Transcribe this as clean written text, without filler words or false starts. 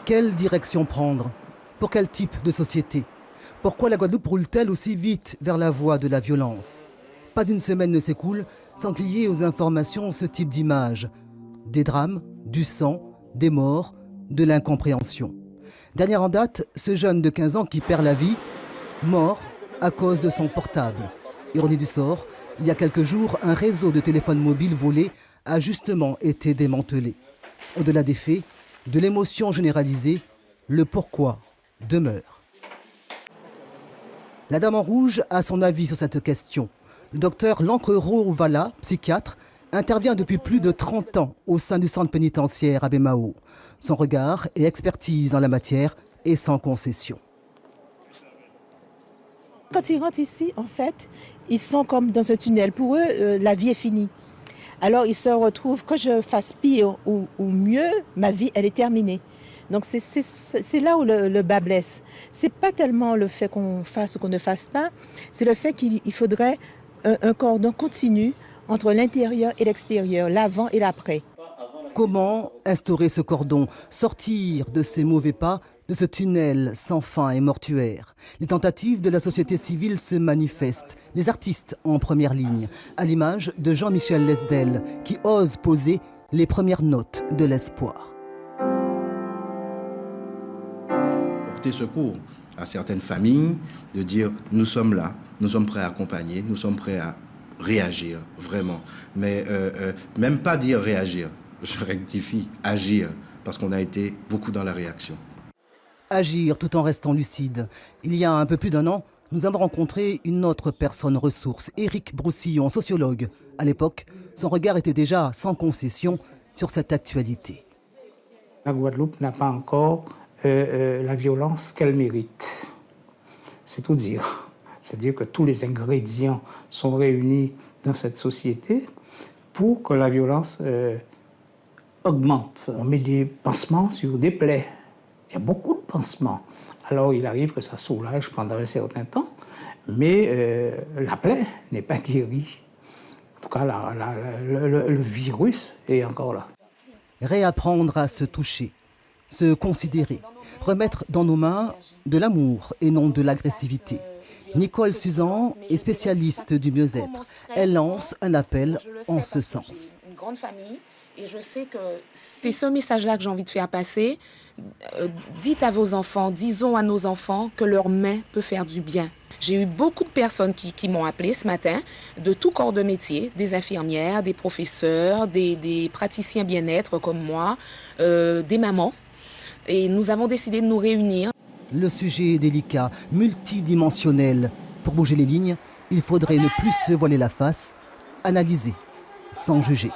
Quelle direction prendre? Pour quel type de société? Pourquoi la Guadeloupe roule-t-elle aussi vite vers la voie de la violence? Pas une semaine ne s'écoule sans qu'il y ait aux informations ce type d'images. Des drames, du sang, des morts, de l'incompréhension. Dernière en date, ce jeune de 15 ans qui perd la vie, mort à cause de son portable. Ironie du sort, il y a quelques jours, un réseau de téléphones mobiles volés a justement été démantelé. Au-delà des faits, de l'émotion généralisée, le pourquoi demeure. La Dame en Rouge a son avis sur cette question. Le docteur Lancrero Vala, psychiatre, intervient depuis plus de 30 ans au sein du centre pénitentiaire Abbé Mao. Son regard et expertise en la matière est sans concession. Quand ils rentrent ici, en fait, ils sont comme dans un tunnel. Pour eux, la vie est finie. Alors ils se retrouvent, que je fasse pire ou mieux, ma vie, elle est terminée. Donc c'est là où le bas blesse. C'est pas tellement le fait qu'on fasse ou qu'on ne fasse pas, c'est le fait qu'il faudrait un cordon continu entre l'intérieur et l'extérieur, l'avant et l'après. Comment instaurer ce cordon, sortir de ces mauvais pas, de ce tunnel sans fin et mortuaire? Les tentatives de la société civile se manifestent, les artistes en première ligne, à l'image de Jean-Michel Lesdel, qui ose poser les premières notes de l'espoir. Porter secours à certaines familles, de dire nous sommes là, nous sommes prêts à accompagner, nous sommes prêts à réagir, vraiment. Mais même pas dire réagir, je rectifie, agir, parce qu'on a été beaucoup dans la réaction. Agir tout en restant lucide. Il y a un peu plus d'un an, nous avons rencontré une autre personne ressource, Éric Broussillon, sociologue. À l'époque, son regard était déjà sans concession sur cette actualité. La Guadeloupe n'a pas encore la violence qu'elle mérite. C'est tout dire. C'est-à-dire que tous les ingrédients sont réunis dans cette société pour que la violence augmente. On met des pansements sur des plaies. Il y a beaucoup de pansements. Alors il arrive que ça soulage pendant un certain temps, mais la plaie n'est pas guérie. En tout cas, le virus est encore là. Réapprendre à se toucher, se considérer, remettre dans nos mains de l'amour et non de l'agressivité. Nicole Suzan est spécialiste du mieux-être. Elle lance un appel en ce sens. Une grande famille et je sais que c'est ce message-là que j'ai envie de faire passer. Dites à vos enfants, disons à nos enfants que leur main peut faire du bien. J'ai eu beaucoup de personnes qui m'ont appelé ce matin, de tout corps de métier, des infirmières, des professeurs, des praticiens bien-être comme moi, des mamans. Et nous avons décidé de nous réunir. Le sujet est délicat, multidimensionnel. Pour bouger les lignes, il faudrait ne plus se voiler la face, analyser, sans juger.